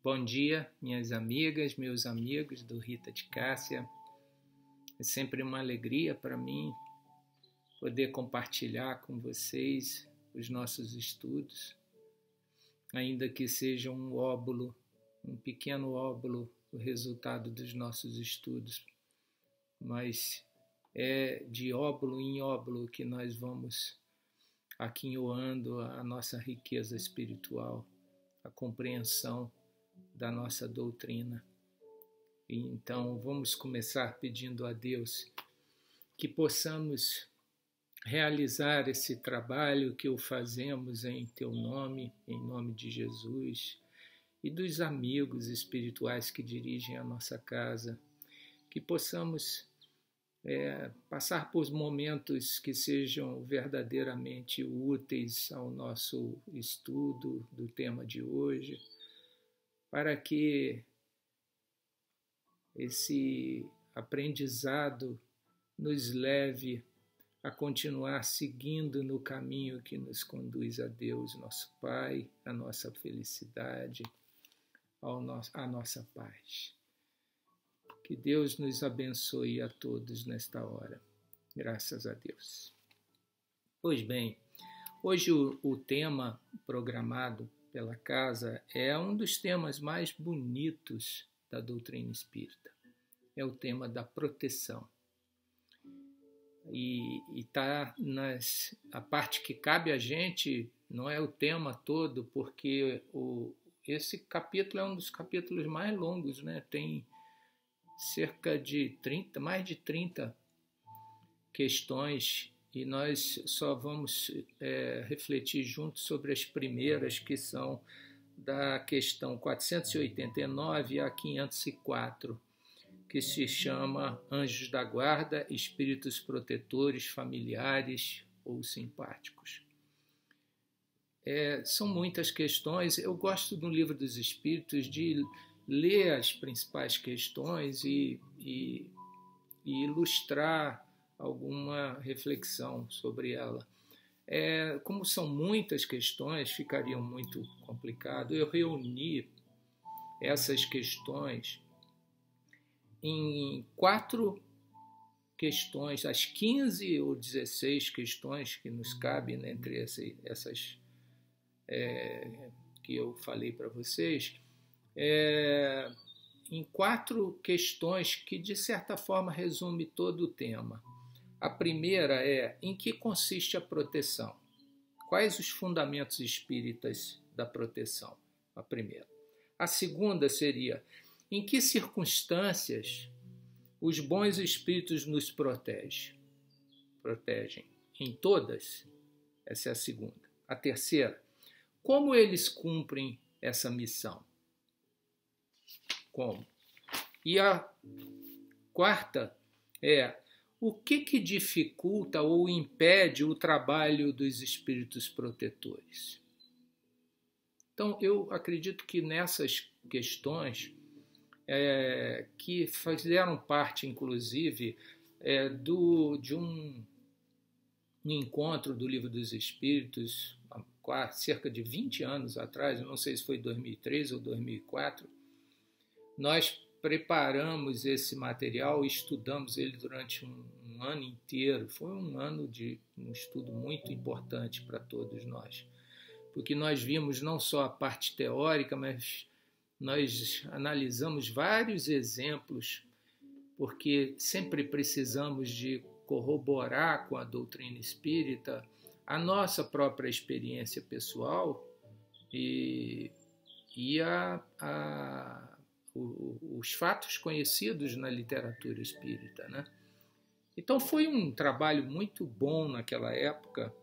Bom dia, minhas amigas, meus amigos do Rita de Cássia. É sempre uma alegria para mim poder compartilhar com vocês os nossos estudos, ainda que seja um pequeno óbolo, o resultado dos nossos estudos, mas é de óbolo em óbolo que nós vamos aquinhoando a nossa riqueza espiritual, a compreensão da nossa doutrina. E então vamos começar pedindo a Deus que possamos realizar esse trabalho que o fazemos em Teu nome, em nome de Jesus e dos amigos espirituais que dirigem a nossa casa, que possamos passar por momentos que sejam verdadeiramente úteis ao nosso estudo do tema de hoje, para que esse aprendizado nos leve a continuar seguindo no caminho que nos conduz a Deus, nosso Pai, a nossa felicidade, a nossa paz. Que Deus nos abençoe a todos nesta hora. Graças a Deus. Pois bem, hoje o tema programado pela casa é um dos temas mais bonitos da doutrina espírita. É o tema da proteção. E está a parte que cabe a gente, não é o tema todo, porque esse capítulo é um dos capítulos mais longos, né? Tem cerca de mais de 30 questões, e nós só vamos refletir juntos sobre as primeiras, que são da questão 489 a 504, que se chama Anjos da Guarda, Espíritos Protetores, Familiares ou Simpáticos. São muitas questões. Eu gosto do Livro dos Espíritos de ler as principais questões e ilustrar alguma reflexão sobre ela. Como são muitas questões, ficaria muito complicado. Eu reuni essas questões em 4 questões, as 15 ou 16 questões que nos cabem entre essas que eu falei para vocês, em 4 questões que, de certa forma, resume todo o tema. A primeira é: em que consiste a proteção? Quais os fundamentos espíritas da proteção? A primeira. A segunda seria: em que circunstâncias os bons espíritos nos protegem? Protegem em todas? Essa é a segunda. A terceira: como eles cumprem essa missão? Como? E a quarta é: o que dificulta ou impede o trabalho dos espíritos protetores? Então, eu acredito que nessas questões, que fizeram parte, inclusive, de um encontro do Livro dos Espíritos, há cerca de 20 anos atrás, eu não sei se foi 2003 ou 2004, nós preparamos esse material e estudamos ele durante um ano inteiro. Foi um ano de um estudo muito importante para todos nós, porque nós vimos não só a parte teórica, mas nós analisamos vários exemplos, porque sempre precisamos de corroborar com a doutrina espírita a nossa própria experiência pessoal e os fatos conhecidos na literatura espírita, né? Então foi um trabalho muito bom naquela época,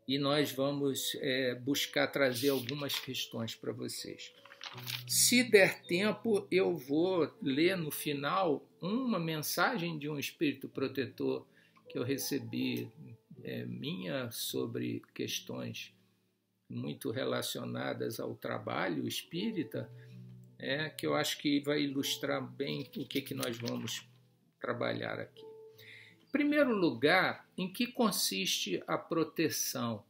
e nós vamos buscar trazer algumas questões para vocês. Se der tempo, eu vou ler no final uma mensagem de um espírito protetor que eu recebi minha sobre questões muito relacionadas ao trabalho espírita, que eu acho que vai ilustrar bem o que nós vamos trabalhar aqui. Em primeiro lugar, em que consiste a proteção?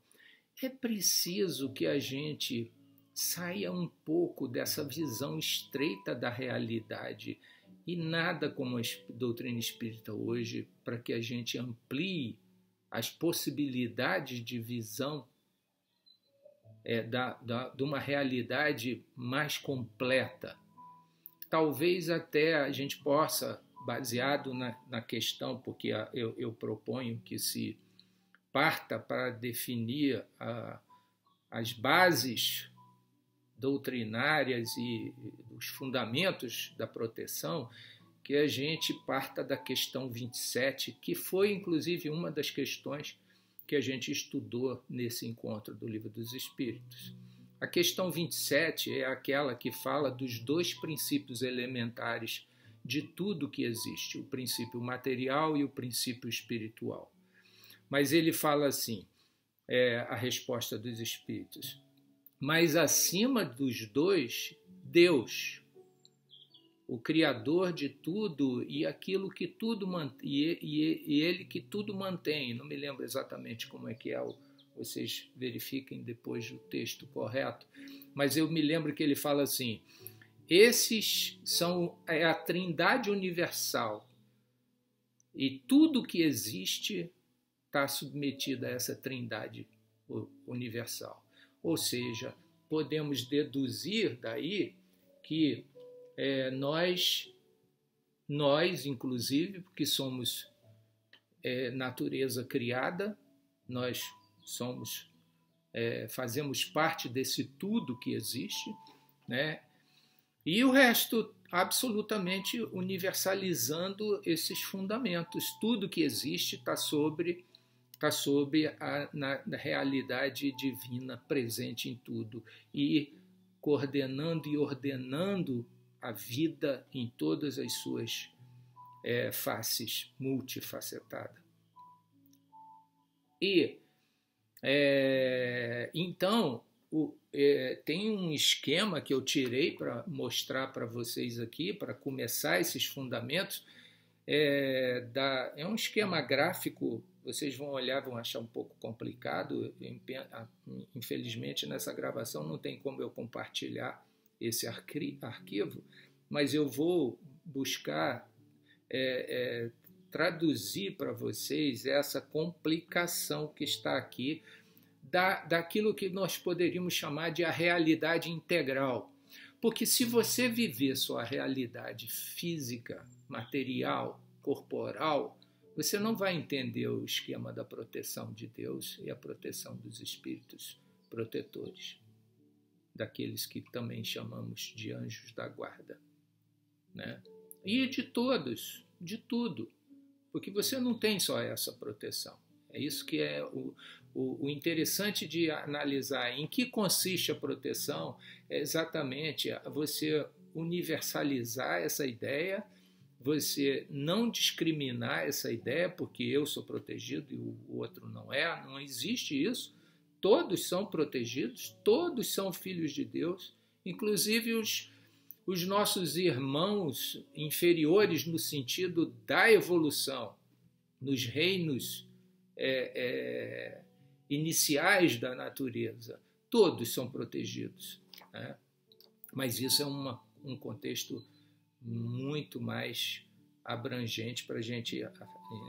É preciso que a gente saia um pouco dessa visão estreita da realidade. E nada como a doutrina espírita hoje para que a gente amplie as possibilidades de visão de uma realidade mais completa. Talvez até a gente possa, baseado na questão, porque eu proponho que se parta para definir as bases doutrinárias e os fundamentos da proteção, que a gente parta da questão 27, que foi inclusive uma das questões que a gente estudou nesse encontro do Livro dos Espíritos. A questão 27 é aquela que fala dos dois princípios elementares de tudo que existe, o princípio material e o princípio espiritual. Mas ele fala assim, a resposta dos Espíritos: mas acima dos dois, Deus, o Criador de tudo e aquilo que tudo e Ele que tudo mantém. Não me lembro exatamente como é que é, vocês verifiquem depois o texto correto, mas eu me lembro que ele fala assim: esses são a Trindade universal e tudo que existe está submetido a essa Trindade universal. Ou seja, podemos deduzir daí que nós, inclusive, porque somos natureza criada, nós fazemos parte desse tudo que existe, né? E o resto absolutamente universalizando esses fundamentos. Tudo que existe está sobre na realidade divina presente em tudo e coordenando e ordenando a vida em todas as suas faces, multifacetada. E então tem um esquema que eu tirei para mostrar para vocês aqui, para começar esses fundamentos. É um esquema gráfico, vocês vão olhar, vão achar um pouco complicado. Infelizmente, nessa gravação não tem como eu compartilhar esse arquivo, mas eu vou buscar traduzir para vocês essa complicação que está aqui daquilo que nós poderíamos chamar de a realidade integral. Porque se você viver sua realidade física, material, corporal, você não vai entender o esquema da proteção de Deus e a proteção dos espíritos protetores, daqueles que também chamamos de anjos da guarda, né? E de todos, de tudo, porque você não tem só essa proteção. É isso que é o interessante de analisar em que consiste a proteção, é exatamente você universalizar essa ideia, você não discriminar essa ideia, porque eu sou protegido e o outro não existe isso. Todos são protegidos, todos são filhos de Deus, inclusive os nossos irmãos inferiores no sentido da evolução, nos reinos iniciais da natureza, todos são protegidos, né? Mas isso é um contexto muito mais abrangente para a gente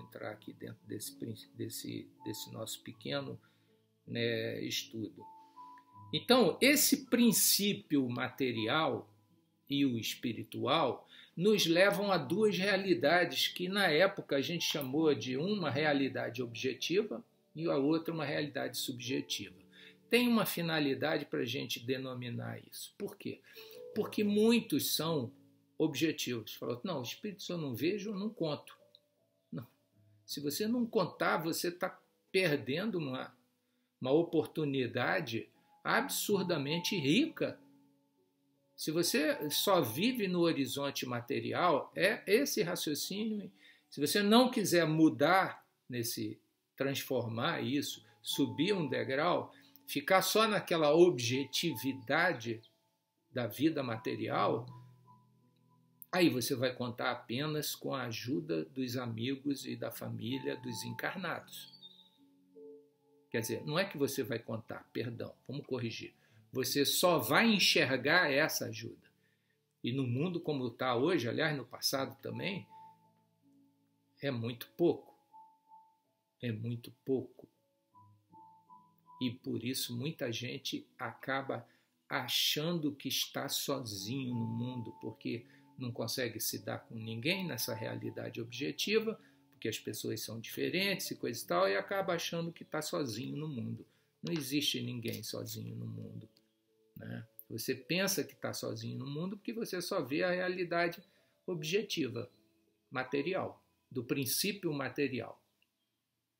entrar aqui dentro desse nosso pequeno, né, estudo. Então, esse princípio material e o espiritual nos levam a duas realidades que na época a gente chamou de uma realidade objetiva e a outra uma realidade subjetiva. Tem uma finalidade para a gente denominar isso. Por quê? Porque muitos são objetivos. Falou, não, espíritos eu não vejo, eu não conto. Não. Se você não contar, você está perdendo uma oportunidade absurdamente rica. Se você só vive no horizonte material, é esse raciocínio. Se você não quiser mudar, transformar isso, subir um degrau, ficar só naquela objetividade da vida material, aí você vai contar apenas com a ajuda dos amigos e da família dos encarnados. Quer dizer, não é que você vai contar, perdão, vamos corrigir. você só vai enxergar essa ajuda. E no mundo como está hoje, aliás, no passado também, é muito pouco. É muito pouco. E por isso muita gente acaba achando que está sozinho no mundo, porque não consegue se dar com ninguém nessa realidade objetiva, porque as pessoas são diferentes e coisa e tal, e acaba achando que está sozinho no mundo. Não existe ninguém sozinho no mundo, né? Você pensa que está sozinho no mundo porque você só vê a realidade objetiva, material, do princípio material.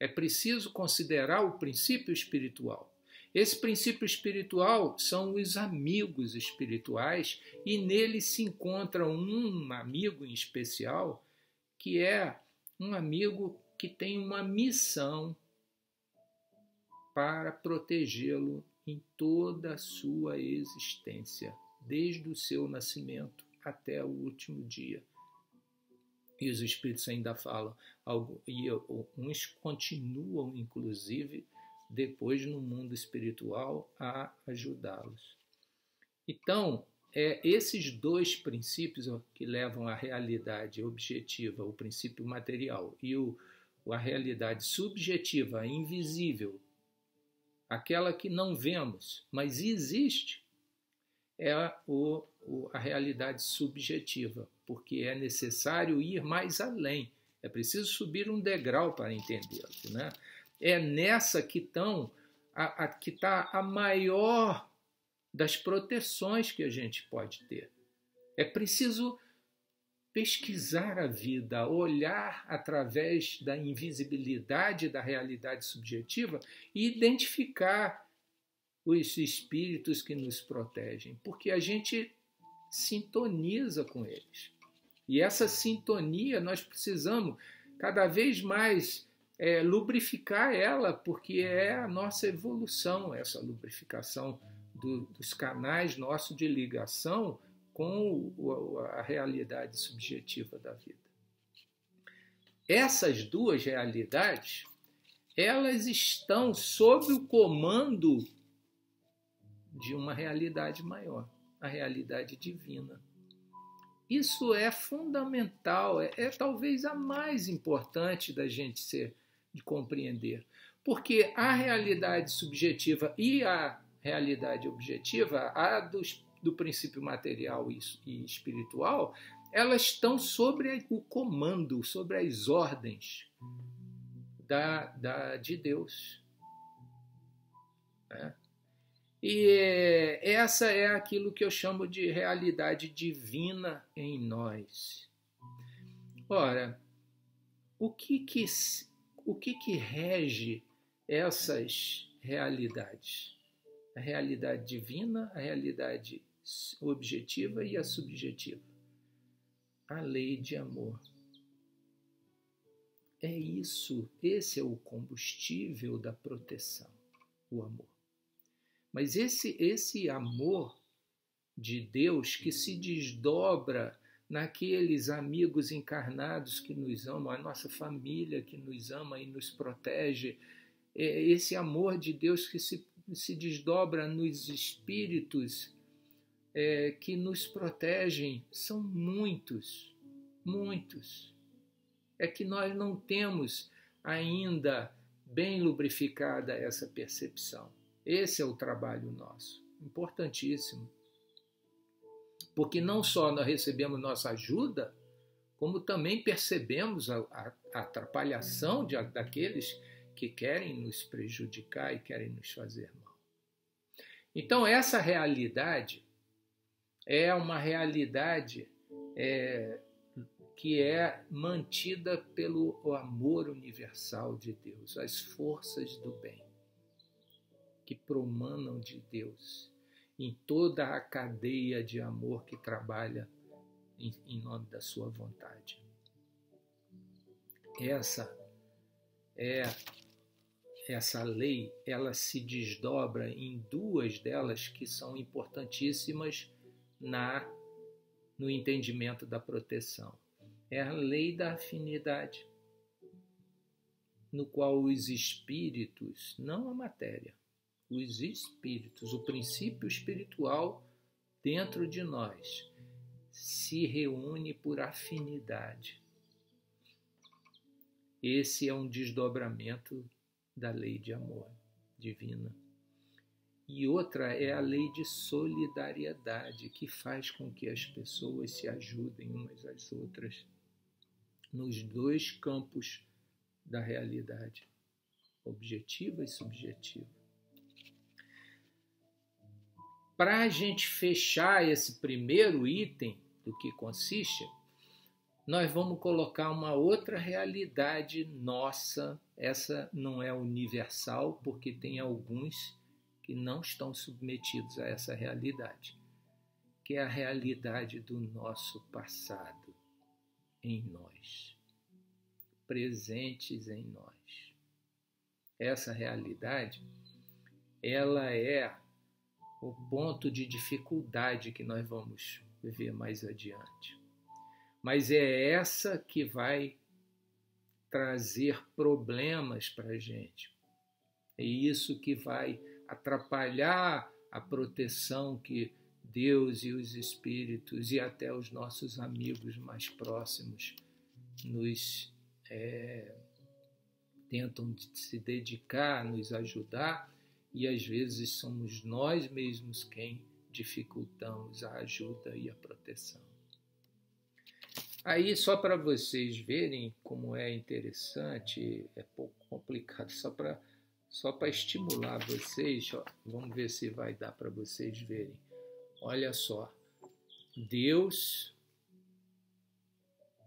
É preciso considerar o princípio espiritual. Esse princípio espiritual são os amigos espirituais e nele se encontra um amigo em especial que é um amigo que tem uma missão para protegê-lo em toda a sua existência, desde o seu nascimento até o último dia. E os espíritos ainda falam, e uns continuam, inclusive, depois no mundo espiritual, a ajudá-los. Então, esses dois princípios que levam à realidade objetiva, o princípio material, e a realidade subjetiva, invisível, aquela que não vemos, mas existe, é a realidade subjetiva, porque é necessário ir mais além. É preciso subir um degrau para entendê-lo, né? É nessa que está a maior das proteções que a gente pode ter. É preciso pesquisar a vida, olhar através da invisibilidade da realidade subjetiva e identificar os espíritos que nos protegem, porque a gente sintoniza com eles. E essa sintonia nós precisamos cada vez mais lubrificar ela, porque é a nossa evolução, essa lubrificação dos canais nossos de ligação com a realidade subjetiva da vida. Essas duas realidades, elas estão sob o comando de uma realidade maior, a realidade divina. Isso é fundamental, é talvez a mais importante da gente de compreender, porque a realidade subjetiva e a realidade objetiva, do princípio material e espiritual, elas estão sobre o comando, sobre as ordens de Deus. Né? E essa é aquilo que eu chamo de realidade divina em nós. Ora, o que rege essas realidades? A realidade divina, a realidade objetiva e a subjetiva. A lei de amor. É isso, esse é o combustível da proteção, o amor. Mas esse amor de Deus que se desdobra naqueles amigos encarnados que nos amam, a nossa família que nos ama e nos protege, esse amor de Deus que se desdobra nos espíritos que nos protegem, são muitos, muitos. É que nós não temos ainda bem lubrificada essa percepção. Esse é o trabalho nosso, importantíssimo. Porque não só nós recebemos nossa ajuda, como também percebemos a atrapalhação daqueles que querem nos prejudicar e querem nos fazer mal. Então, essa realidade é uma realidade que é mantida pelo amor universal de Deus, as forças do bem, que promanam de Deus em toda a cadeia de amor que trabalha em nome da sua vontade. Essa lei, ela se desdobra em duas delas que são importantíssimas no entendimento da proteção. É a lei da afinidade, no qual os espíritos, não a matéria, os espíritos, o princípio espiritual dentro de nós, se reúne por afinidade. Esse é um desdobramento da lei de amor divina. E outra é a lei de solidariedade, que faz com que as pessoas se ajudem umas às outras nos dois campos da realidade, objetiva e subjetiva. Para a gente fechar esse primeiro item do que consiste, nós vamos colocar uma outra realidade nossa. Essa não é universal, porque tem alguns que não estão submetidos a essa realidade, que é a realidade do nosso passado em nós, presentes em nós. Essa realidade, ela é o ponto de dificuldade que nós vamos ver mais adiante. Mas é essa que vai trazer problemas para a gente. É isso que vai atrapalhar a proteção que Deus e os espíritos e até os nossos amigos mais próximos nos tentam se dedicar, nos ajudar, e às vezes somos nós mesmos quem dificultamos a ajuda e a proteção. Aí, só para vocês verem como é interessante, é pouco complicado, só para estimular vocês, ó, vamos ver se vai dar para vocês verem. Olha só, Deus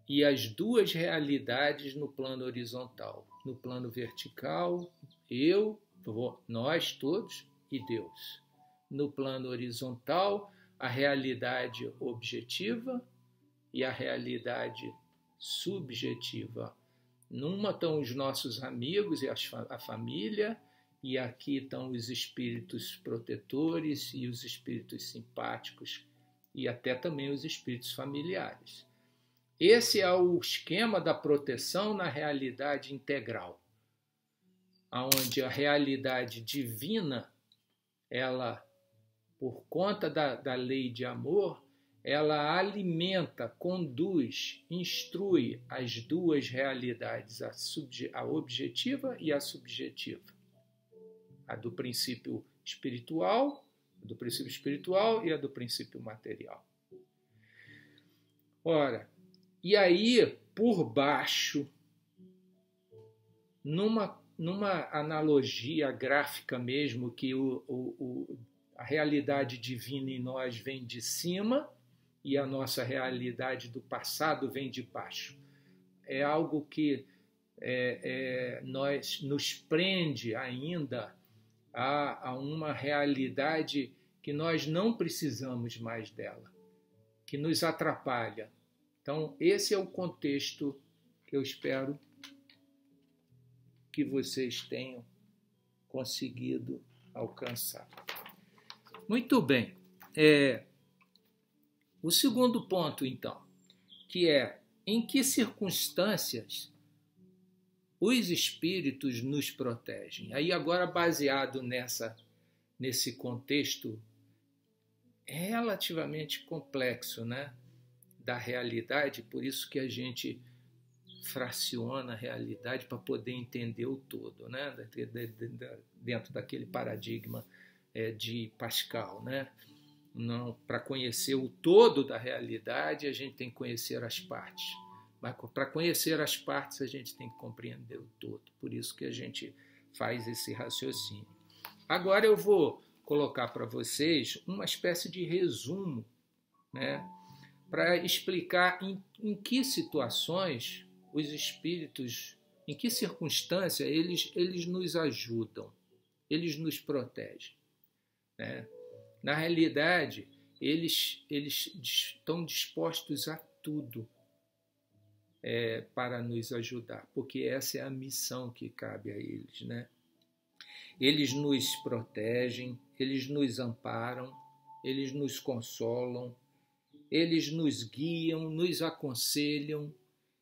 e as duas realidades no plano horizontal. No plano vertical, nós todos e Deus. No plano horizontal, a realidade objetiva e a realidade subjetiva. Numa estão os nossos amigos e a família, e aqui estão os espíritos protetores e os espíritos simpáticos, e até também os espíritos familiares. Esse é o esquema da proteção na realidade integral, onde a realidade divina, ela, por conta da lei de amor, ela alimenta, conduz, instrui as duas realidades, a objetiva e a subjetiva. A do princípio espiritual e a do princípio material. Ora, e aí, por baixo, numa analogia gráfica mesmo, que a realidade divina em nós vem de cima e a nossa realidade do passado vem de baixo. É algo que nos prende ainda a uma realidade que nós não precisamos mais dela, que nos atrapalha. Então, esse é o contexto que eu espero que vocês tenham conseguido alcançar. Muito bem. O segundo ponto, então, que é em que circunstâncias os espíritos nos protegem. Aí agora, baseado nesse contexto relativamente complexo, né, da realidade, por isso que a gente fraciona a realidade para poder entender o todo, né, dentro daquele paradigma de Pascal, né? Não, para conhecer o todo da realidade, a gente tem que conhecer as partes. Mas para conhecer as partes, a gente tem que compreender o todo. Por isso que a gente faz esse raciocínio. Agora eu vou colocar para vocês uma espécie de resumo, né, para explicar em que situações os espíritos, em que circunstância eles nos ajudam, eles nos protegem, né? Na realidade, eles estão dispostos a tudo para nos ajudar, porque essa é a missão que cabe a eles, né? Eles nos protegem, eles nos amparam, eles nos consolam, eles nos guiam, nos aconselham,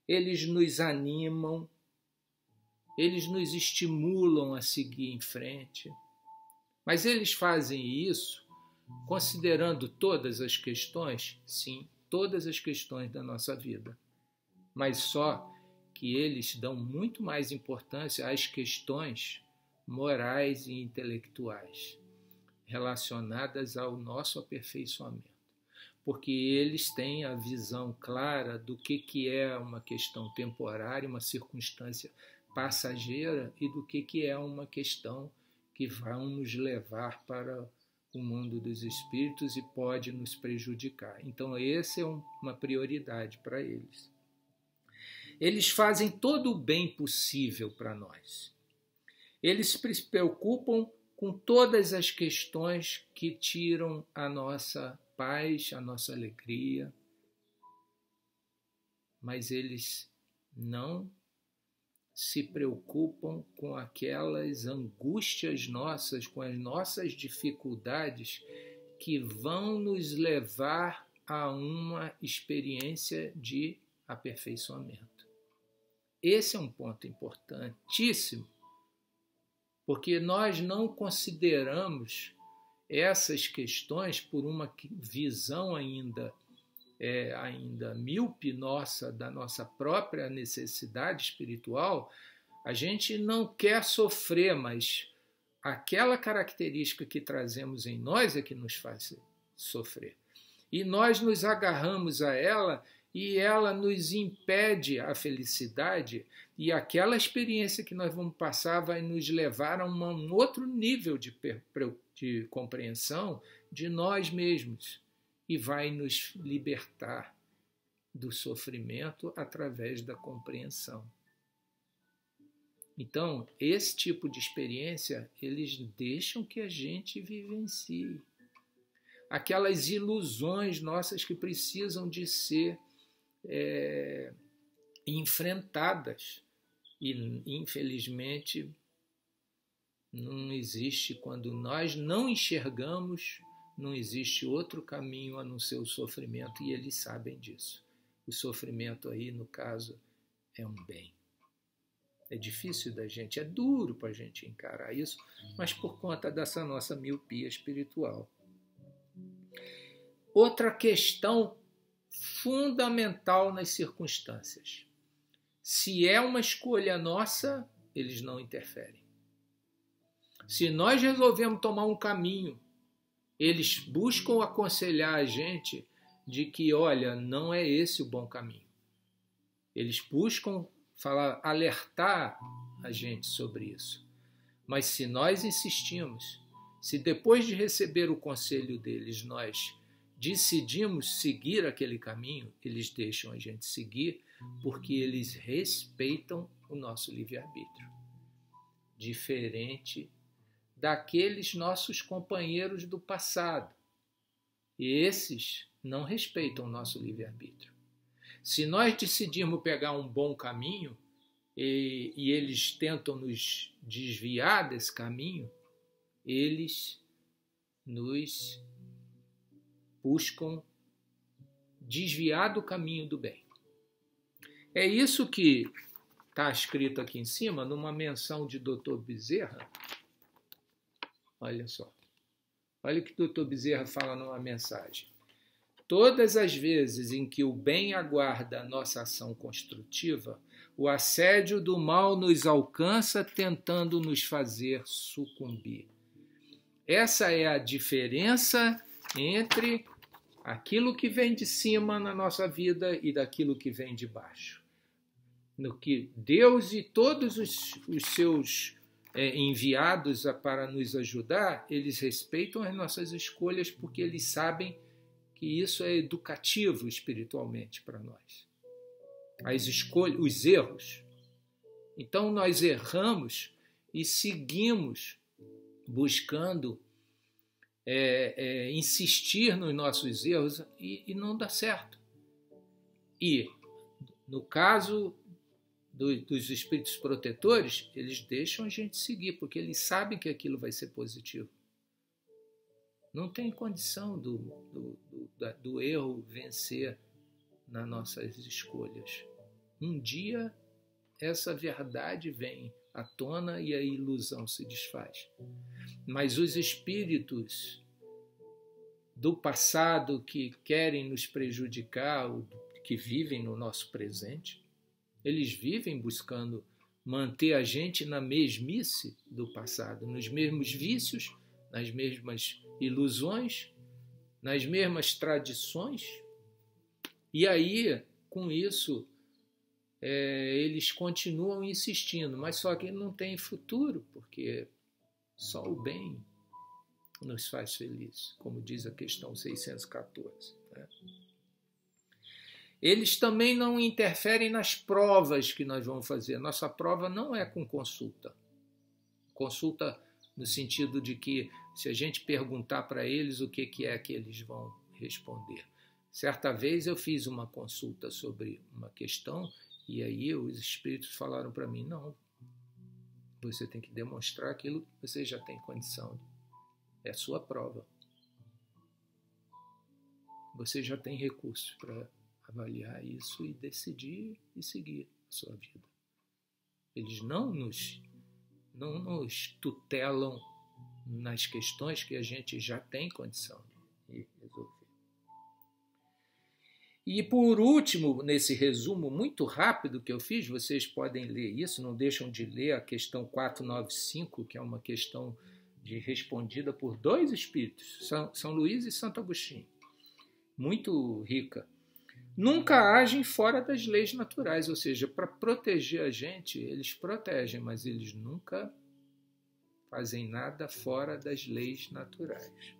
eles nos animam, eles nos estimulam a seguir em frente. Mas eles fazem isso considerando todas as questões? Sim, todas as questões da nossa vida. Mas só que eles dão muito mais importância às questões morais e intelectuais relacionadas ao nosso aperfeiçoamento, porque eles têm a visão clara do que é uma questão temporária, uma circunstância passageira, e do que é uma questão que vai nos levar para o mundo dos espíritos e pode nos prejudicar. Então, essa é uma prioridade para eles. Eles fazem todo o bem possível para nós. Eles se preocupam com todas as questões que tiram a nossa paz, a nossa alegria, mas eles não se preocupam com aquelas angústias nossas, com as nossas dificuldades que vão nos levar a uma experiência de aperfeiçoamento. Esse é um ponto importantíssimo, porque nós não consideramos essas questões por uma visão ainda míope nossa, da nossa própria necessidade espiritual. A gente não quer sofrer, mas aquela característica que trazemos em nós é que nos faz sofrer. E nós nos agarramos a ela e ela nos impede a felicidade, e aquela experiência que nós vamos passar vai nos levar a um outro nível de compreensão de nós mesmos e vai nos libertar do sofrimento através da compreensão. Então, esse tipo de experiência, eles deixam que a gente vivencie. Aquelas ilusões nossas que precisam de ser enfrentadas. E, infelizmente, não existe, quando nós não enxergamos, não existe outro caminho a não ser o sofrimento, e eles sabem disso. O sofrimento aí, no caso, é um bem. É difícil da gente, é duro para a gente encarar isso, mas por conta dessa nossa miopia espiritual. Outra questão fundamental nas circunstâncias. Se é uma escolha nossa, eles não interferem. Se nós resolvemos tomar um caminho, eles buscam aconselhar a gente de que, olha, não é esse o bom caminho. Eles buscam alertar a gente sobre isso. Mas se nós insistimos, se depois de receber o conselho deles nós decidimos seguir aquele caminho, eles deixam a gente seguir porque eles respeitam o nosso livre-arbítrio. Diferente daqueles nossos companheiros do passado. E esses não respeitam o nosso livre-arbítrio. Se nós decidirmos pegar um bom caminho e eles tentam nos desviar desse caminho, eles nos buscam desviar do caminho do bem. É isso que está escrito aqui em cima, numa menção de Dr. Bezerra. Olha só. Olha o que o Dr. Bezerra fala numa mensagem. Todas as vezes em que o bem aguarda a nossa ação construtiva, o assédio do mal nos alcança tentando nos fazer sucumbir. Essa é a diferença entre aquilo que vem de cima na nossa vida e daquilo que vem de baixo. No que Deus e todos os seus enviados para nos ajudar, eles respeitam as nossas escolhas porque eles sabem que isso é educativo espiritualmente para nós. As escolhas, os erros. Então nós erramos e seguimos buscando insistir nos nossos erros e não dá certo. E, no caso dos espíritos protetores, eles deixam a gente seguir, porque eles sabem que aquilo vai ser positivo. Não tem condição do erro vencer nas nossas escolhas. Um dia essa verdade vem à tona e a ilusão se desfaz. Mas os espíritos do passado que querem nos prejudicar, que vivem no nosso presente, eles vivem buscando manter a gente na mesmice do passado, nos mesmos vícios, nas mesmas ilusões, nas mesmas tradições. E aí, com isso, eles continuam insistindo, mas só que não tem futuro, porque só o bem nos faz felizes, como diz a questão 614. Né? Eles também não interferem nas provas que nós vamos fazer. Nossa prova não é com consulta. Consulta no sentido de que, se a gente perguntar para eles o que é que eles vão responder. Certa vez eu fiz uma consulta sobre uma questão e aí os espíritos falaram para mim, não, você tem que demonstrar aquilo que você já tem condição. É a sua prova. Você já tem recursos para avaliar isso e decidir e seguir a sua vida. Eles não nos tutelam nas questões que a gente já tem condição de resolver. E por último, nesse resumo muito rápido que eu fiz, vocês podem ler isso, não deixam de ler a questão 495, que é uma questão respondida por dois espíritos, São Luís e Santo Agostinho, muito rica. Nunca agem fora das leis naturais, ou seja, para proteger a gente, eles protegem, mas eles nunca fazem nada fora das leis naturais.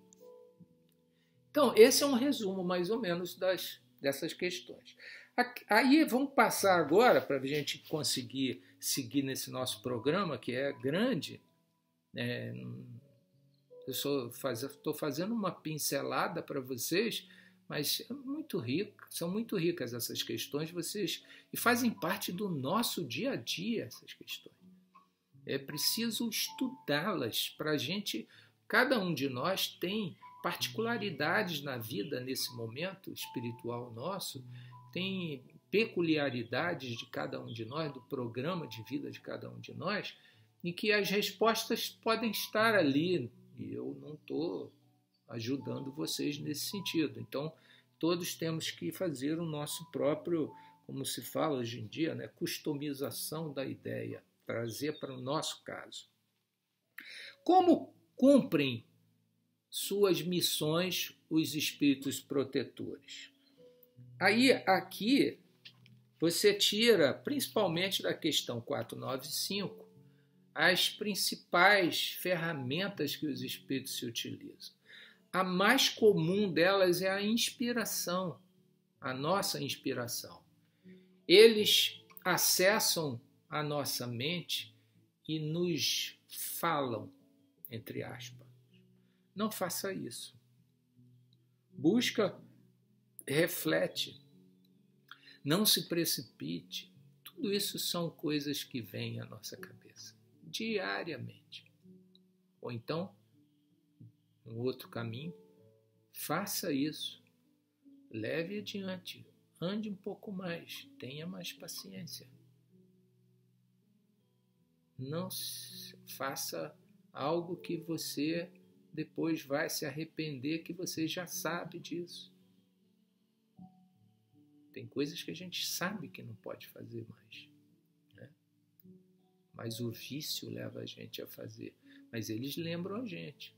Então, esse é um resumo, mais ou menos, dessas questões. Aí vamos passar agora, para a gente conseguir seguir nesse nosso programa, que é grande. Eu estou fazendo uma pincelada para vocês, mas são muito ricas essas questões, e fazem parte do nosso dia a dia, essas questões. É preciso estudá-las para a gente. Cada um de nós tem particularidades na vida nesse momento espiritual nosso, tem peculiaridades de cada um de nós, do programa de vida de cada um de nós, e que as respostas podem estar ali, e eu não estou ajudando vocês nesse sentido. Então, todos temos que fazer o nosso próprio, como se fala hoje em dia, né, customização da ideia, trazer para o nosso caso. Como cumprem suas missões os espíritos protetores? Aí, aqui, você tira, principalmente da questão 495, as principais ferramentas que os espíritos se utilizam. A mais comum delas é a inspiração, a nossa inspiração. Eles acessam a nossa mente e nos falam, entre aspas. Não faça isso. Busca, reflete, não se precipite. Tudo isso são coisas que vêm à nossa cabeça diariamente. Ou então, um outro caminho, faça isso, leve adiante, ande um pouco mais, tenha mais paciência. Não faça algo que você depois vai se arrepender, que você já sabe disso. Tem coisas que a gente sabe que não pode fazer mais, né? Mas o vício leva a gente a fazer. Mas eles lembram a gente.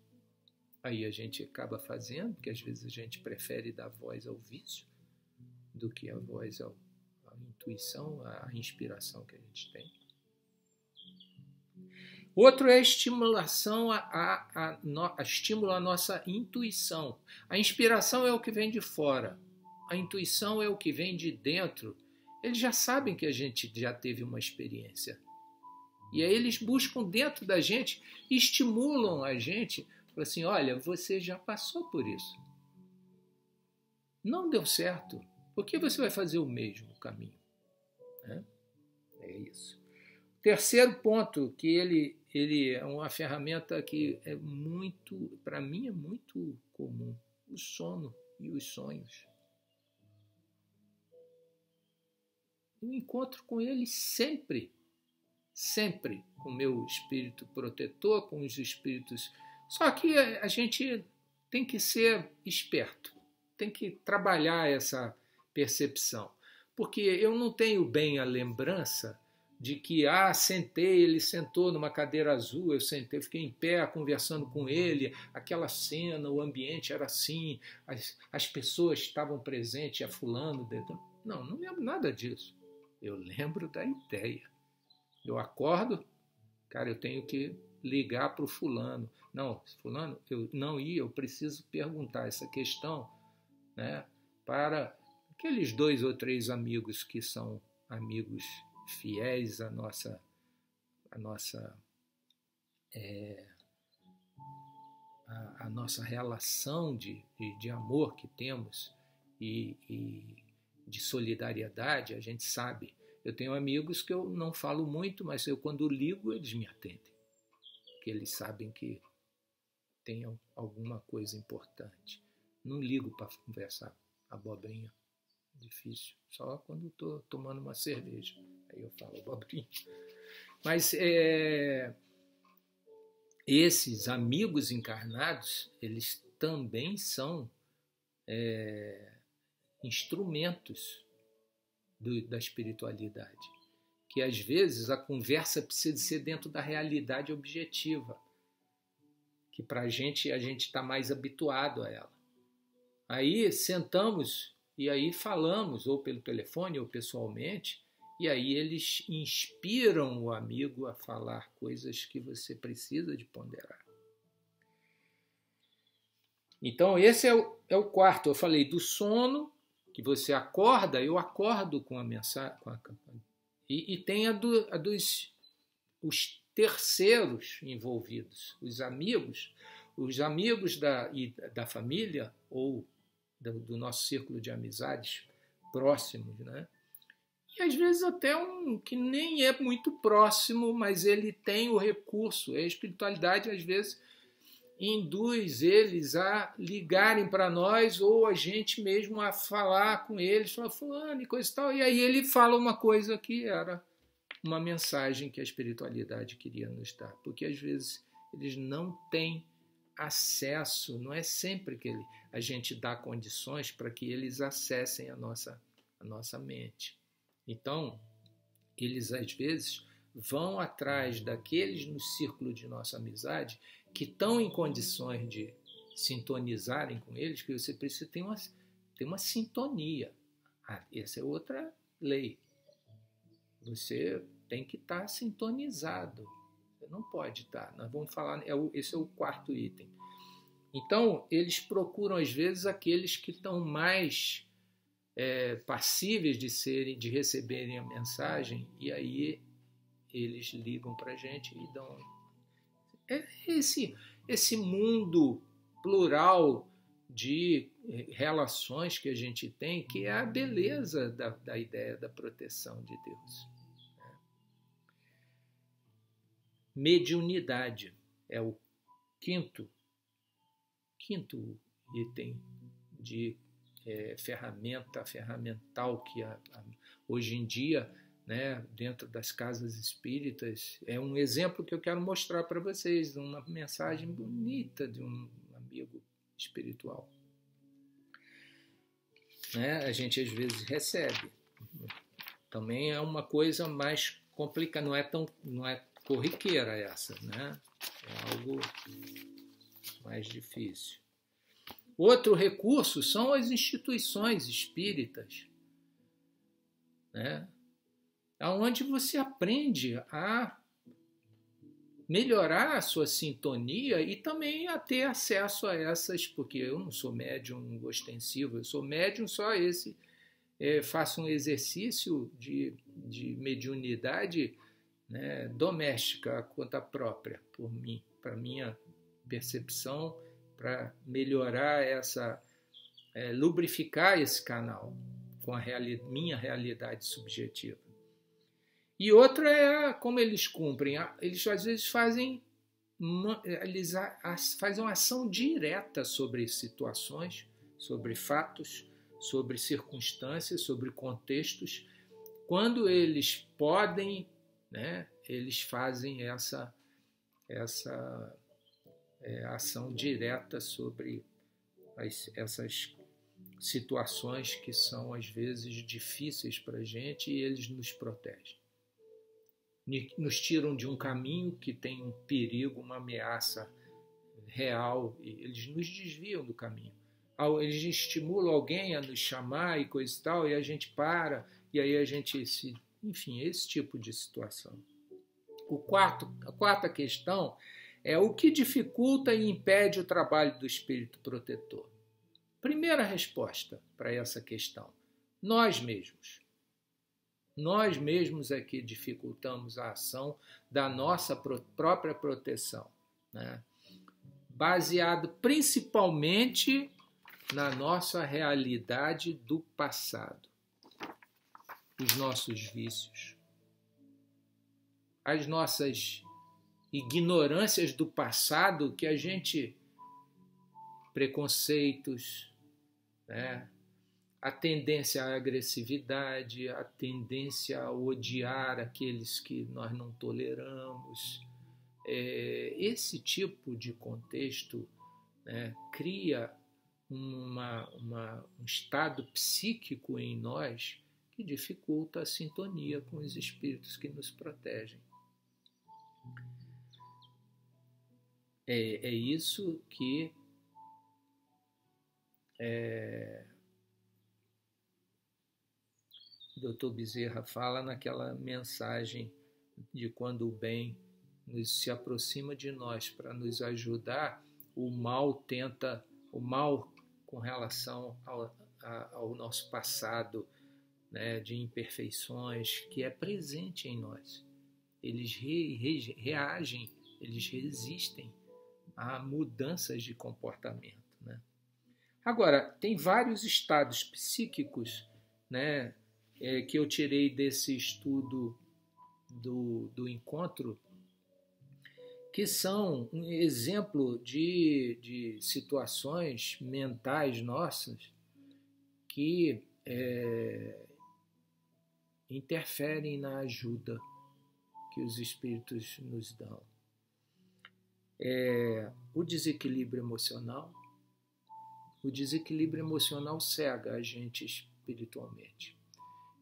Aí a gente acaba fazendo, porque às vezes a gente prefere dar voz ao vício do que a voz à intuição, à inspiração que a gente tem. Outro é a estimulação, estímulo à nossa intuição. A inspiração é o que vem de fora, a intuição é o que vem de dentro. Eles já sabem que a gente já teve uma experiência. E aí eles buscam dentro da gente, estimulam a gente, assim, olha, você já passou por isso. Não deu certo. Por que você vai fazer o mesmo caminho? É isso. Terceiro ponto, que ele é uma ferramenta que é muito, para mim, é muito comum. O sono e os sonhos. Eu encontro com ele sempre com o meu espírito protetor, com os espíritos Só que a gente tem que ser esperto, tem que trabalhar essa percepção, porque eu não tenho bem a lembrança de que, sentei, ele sentou numa cadeira azul, eu sentei, fiquei em pé conversando com ele, aquela cena, o ambiente era assim, as pessoas estavam presentes, fulano, não lembro nada disso. Eu lembro da ideia. Eu acordo, cara, eu tenho que ligar para o fulano. Não, fulano, eu preciso perguntar essa questão, né, para aqueles 2 ou 3 amigos que são amigos fiéis à nossa a nossa relação de amor que temos e de solidariedade. A gente sabe. Eu tenho amigos que eu não falo muito, mas eu, quando ligo, eles me atendem, porque eles sabem que tem alguma coisa importante. Não ligo para conversar abobrinha, difícil, só quando estou tomando uma cerveja, aí eu falo abobrinha. Mas esses amigos encarnados, eles também são instrumentos da espiritualidade, que às vezes a conversa precisa ser dentro da realidade objetiva, que para a gente está mais habituado a ela. Aí sentamos e aí falamos, ou pelo telefone ou pessoalmente, e aí eles inspiram o amigo a falar coisas que você precisa de ponderar. Então esse é o quarto. Eu falei do sono, que você acorda, eu acordo com a mensagem, e tem os terceiros envolvidos, os amigos da família ou do nosso círculo de amizades próximos, né? E às vezes até um que nem é muito próximo, mas ele tem o recurso. A espiritualidade às vezes induz eles a ligarem para nós ou a gente mesmo a falar com eles, falar fulano e coisa e tal, e aí ele fala uma coisa que era uma mensagem que a espiritualidade queria nos dar, porque às vezes eles não têm acesso, não é sempre que a gente dá condições para que eles acessem a nossa mente. Então, eles às vezes vão atrás daqueles no círculo de nossa amizade que estão em condições de sintonizarem com eles, que você precisa ter uma sintonia. Essa é outra lei. Você tem que estar sintonizado. Você não pode estar. Nós vamos falar, esse é o quarto item. Então, eles procuram, às vezes, aqueles que estão mais passíveis de receberem a mensagem, e aí eles ligam para a gente e dão... Esse mundo plural de relações que a gente tem, que é a beleza da ideia da proteção de Deus. Mediunidade é o quinto item de ferramental que hoje em dia, né, dentro das casas espíritas, é um exemplo que eu quero mostrar para vocês, uma mensagem bonita de um amigo espiritual. Né? A gente às vezes recebe. Também é uma coisa mais complicada, não é corriqueira essa, né? É algo mais difícil. Outro recurso são as instituições espíritas, né? Onde você aprende a melhorar a sua sintonia e também a ter acesso a essas, porque eu não sou médium ostensivo, eu sou médium só faço um exercício de mediunidade, né, doméstica, conta própria, por mim, para minha percepção, para melhorar lubrificar esse canal com a minha realidade subjetiva. E outra é como eles cumprem. Eles às vezes fazem uma ação direta sobre situações, sobre fatos, sobre circunstâncias, sobre contextos. Quando eles podem, né, eles fazem ação direta sobre essas situações que são, às vezes, difíceis para a gente, e eles nos protegem. Nos tiram de um caminho que tem um perigo, uma ameaça real, e eles nos desviam do caminho. Eles estimulam alguém a nos chamar e coisa e tal, e a gente para, e aí a gente se... Enfim, esse tipo de situação. A quarta questão é o que dificulta e impede o trabalho do espírito protetor. Primeira resposta para essa questão: nós mesmos. Nós mesmos é que dificultamos a ação da nossa própria proteção, né? Baseado principalmente na nossa realidade do passado, os nossos vícios, as nossas ignorâncias do passado que a gente... preconceitos, né? A tendência à agressividade, a tendência a odiar aqueles que nós não toleramos. Esse tipo de contexto, né, cria um estado psíquico em nós que dificulta a sintonia com os espíritos que nos protegem. É isso que o Dr. Bezerra fala naquela mensagem de quando o bem se aproxima de nós para nos ajudar, o mal com relação ao nosso passado, né, de imperfeições, que é presente em nós. Eles reagem, eles resistem a mudanças de comportamento, né? Agora, tem vários estados psíquicos, né, que eu tirei desse estudo do encontro, que são um exemplo de situações mentais nossas que interferem na ajuda que os espíritos nos dão. O desequilíbrio emocional. O desequilíbrio emocional cega a gente espiritualmente.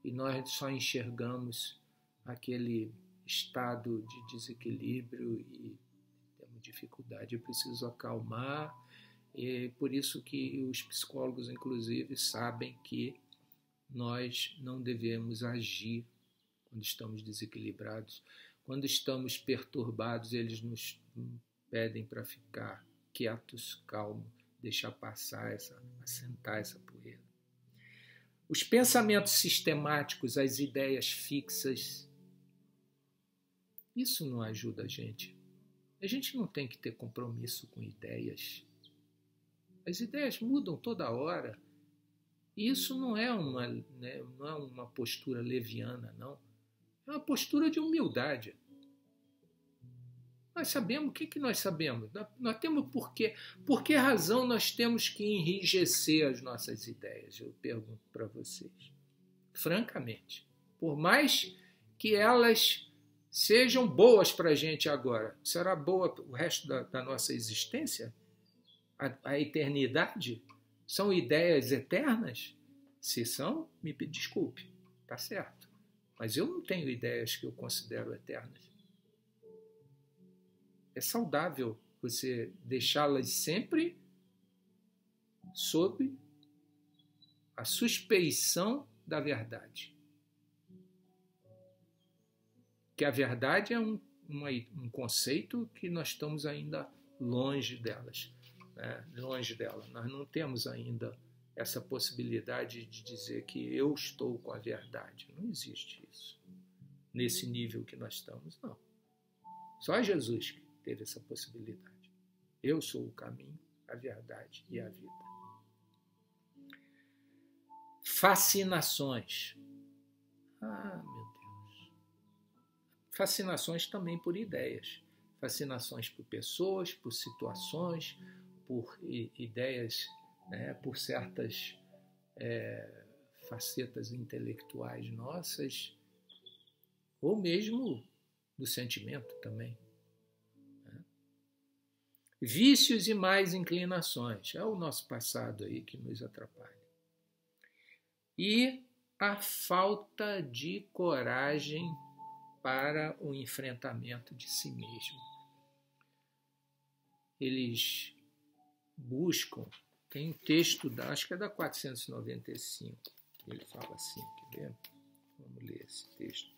E nós só enxergamos aquele estado de desequilíbrio e temos dificuldade. Eu preciso acalmar. E por isso que os psicólogos, inclusive, sabem que nós não devemos agir quando estamos desequilibrados. Quando estamos perturbados, eles nos pedem para ficar quietos, calmos, deixar passar, assentar essa poeira. Os pensamentos sistemáticos, as ideias fixas, isso não ajuda a gente. A gente não tem que ter compromisso com ideias. As ideias mudam toda hora. E isso não é uma postura leviana, não. É uma postura de humildade. Nós sabemos, o que nós sabemos? Nós temos por quê? Por que razão nós temos que enrijecer as nossas ideias? Eu pergunto para vocês. Francamente. Por mais que elas sejam boas para a gente agora, será boa o resto da nossa existência? A eternidade? São ideias eternas? Se são, me desculpe, está certo. Mas eu não tenho ideias que eu considero eternas. É saudável você deixá-las sempre sob a suspeição da verdade. Que a verdade é um conceito que nós estamos ainda longe delas, né? Longe dela. Nós não temos ainda essa possibilidade de dizer que eu estou com a verdade. Não existe isso. Nesse nível que nós estamos, não. Só Jesus que teve essa possibilidade. Eu sou o caminho, a verdade e a vida. Fascinações. Ah, meu Deus. Fascinações também por ideias. Fascinações por pessoas, por situações, por ideias, né, por certas facetas intelectuais nossas, ou mesmo do sentimento também. Né? vícios e mais inclinações. É o nosso passado aí que nos atrapalha. E a falta de coragem para o enfrentamento de si mesmo. Eles buscam, tem um texto, acho que é da 495, ele fala assim, quer ver? Vamos ler esse texto.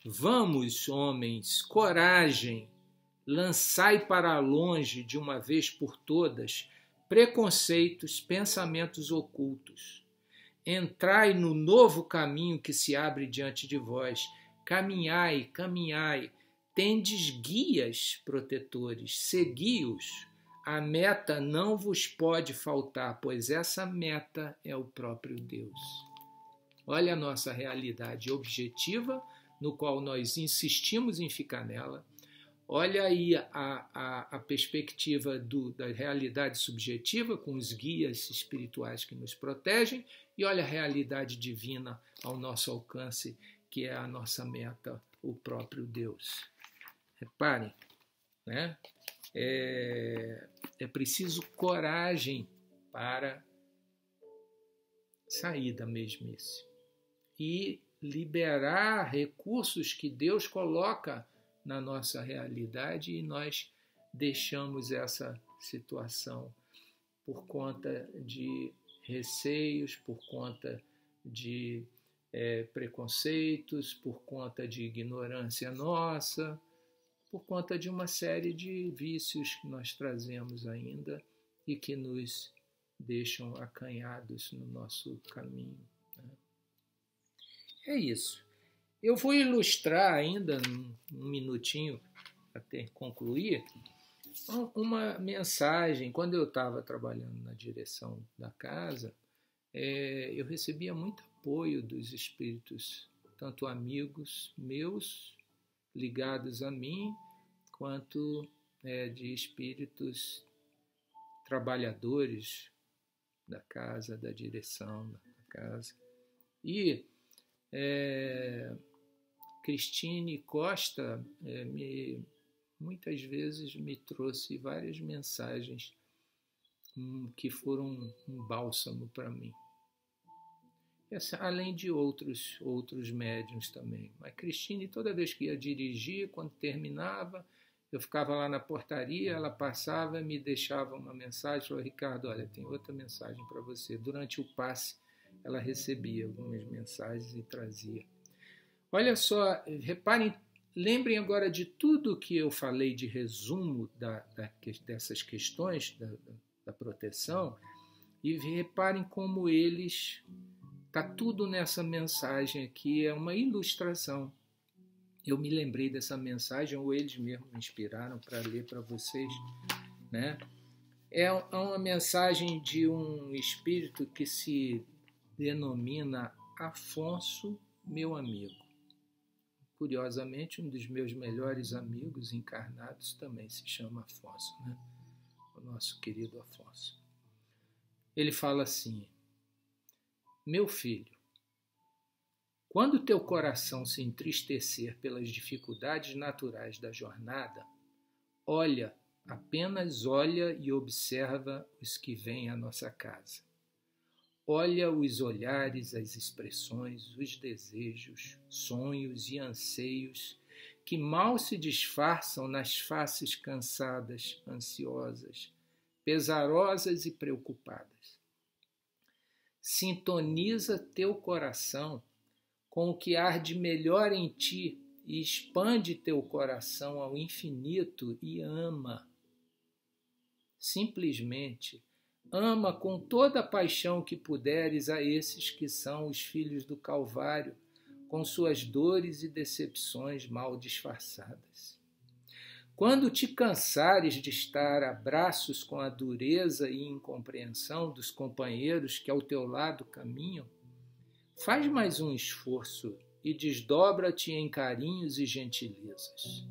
Vamos, homens, coragem, lançai para longe de uma vez por todas preconceitos, pensamentos ocultos. Entrai no novo caminho que se abre diante de vós. Caminhai, caminhai, tendes guias protetores, segui-os. A meta não vos pode faltar, pois essa meta é o próprio Deus. Olha a nossa realidade objetiva, no qual nós insistimos em ficar nela. Olha aí a perspectiva da realidade subjetiva, com os guias espirituais que nos protegem, e olha a realidade divina ao nosso alcance, que é a nossa meta, o próprio Deus. Reparem, né? É preciso coragem para sair da mesmice e liberar recursos que Deus coloca na nossa realidade e nós deixamos essa situação por conta de receios, por conta de preconceitos, por conta de ignorância nossa, por conta de uma série de vícios que nós trazemos ainda e que nos deixam acanhados no nosso caminho. Né? É isso. Eu vou ilustrar ainda, num minutinho, até concluir, uma mensagem. Quando eu estava trabalhando na direção da casa, eu recebia muito apoio dos espíritos, tanto amigos meus ligados a mim, quanto de espíritos trabalhadores da casa, da direção da casa. E Cristine Costa muitas vezes me trouxe várias mensagens que foram um bálsamo para mim. Além de outros médiuns também. Mas Cristine, toda vez que ia dirigir, quando terminava, eu ficava lá na portaria, ela passava e me deixava uma mensagem, falou: Ricardo, olha, tem outra mensagem para você. Durante o passe, ela recebia algumas mensagens e trazia. Olha só, reparem, lembrem agora de tudo que eu falei de resumo dessas questões da proteção e reparem como eles... Está tudo nessa mensagem aqui, é uma ilustração. Eu me lembrei dessa mensagem, ou eles mesmos me inspiraram para ler para vocês. Né? É uma mensagem de um espírito que se denomina Afonso, meu amigo. Curiosamente, um dos meus melhores amigos encarnados também se chama Afonso, né? O nosso querido Afonso. Ele fala assim: meu filho, quando teu coração se entristecer pelas dificuldades naturais da jornada, apenas olha e observa os que vêm à nossa casa. Olha os olhares, as expressões, os desejos, sonhos e anseios que mal se disfarçam nas faces cansadas, ansiosas, pesarosas e preocupadas. Sintoniza teu coração com o que arde melhor em ti e expande teu coração ao infinito e ama. Simplesmente ama com toda a paixão que puderes a esses que são os filhos do Calvário, com suas dores e decepções mal disfarçadas. Quando te cansares de estar a braços com a dureza e incompreensão dos companheiros que ao teu lado caminham, faz mais um esforço e desdobra-te em carinhos e gentilezas.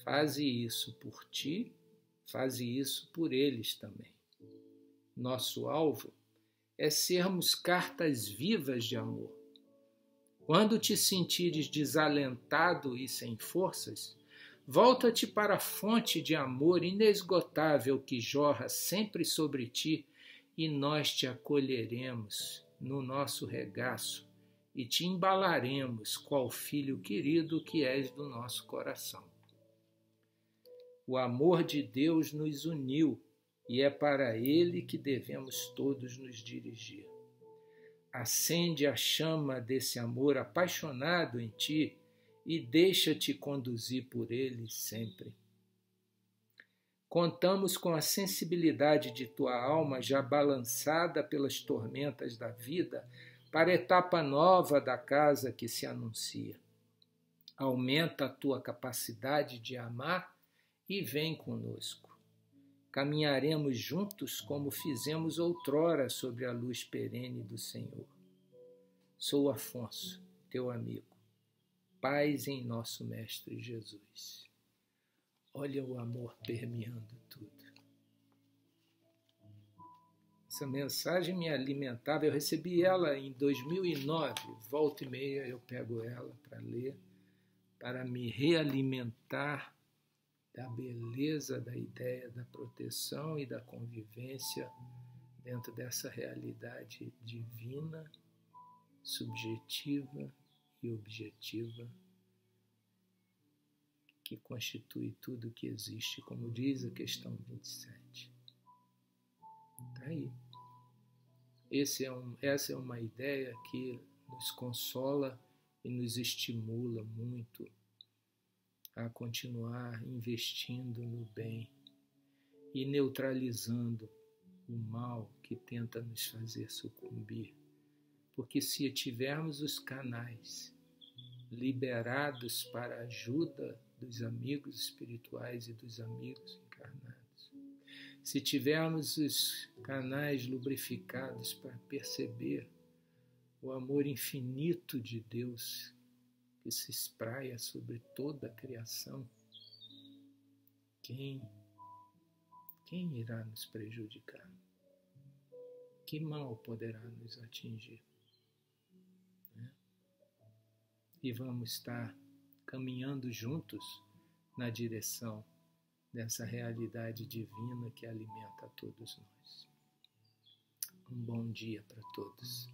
Faze isso por ti, faze isso por eles também. Nosso alvo é sermos cartas vivas de amor. Quando te sentires desalentado e sem forças, volta-te para a fonte de amor inesgotável que jorra sempre sobre ti, e nós te acolheremos no nosso regaço e te embalaremos qual filho querido que és do nosso coração. O amor de Deus nos uniu e é para ele que devemos todos nos dirigir. Acende a chama desse amor apaixonado em ti e deixa-te conduzir por ele sempre. Contamos com a sensibilidade de tua alma já balançada pelas tormentas da vida para a etapa nova da casa que se anuncia. Aumenta a tua capacidade de amar e vem conosco. Caminharemos juntos como fizemos outrora sobre a luz perene do Senhor. Sou Afonso, teu amigo. Paz em nosso Mestre Jesus. Olha o amor permeando tudo. Essa mensagem me alimentava. Eu recebi ela em 2009. Volta e meia eu pego ela para ler, para me realimentar da beleza da ideia da proteção e da convivência dentro dessa realidade divina, subjetiva e objetiva que constitui tudo o que existe, como diz a questão 27. Está aí. Essa é uma ideia que nos consola e nos estimula muito a continuar investindo no bem e neutralizando o mal que tenta nos fazer sucumbir. Porque se tivermos os canais liberados para a ajuda dos amigos espirituais e dos amigos encarnados, se tivermos os canais lubrificados para perceber o amor infinito de Deus que se espraia sobre toda a criação, quem irá nos prejudicar? Que mal poderá nos atingir? E vamos estar caminhando juntos na direção dessa realidade divina que alimenta a todos nós. Um bom dia para todos.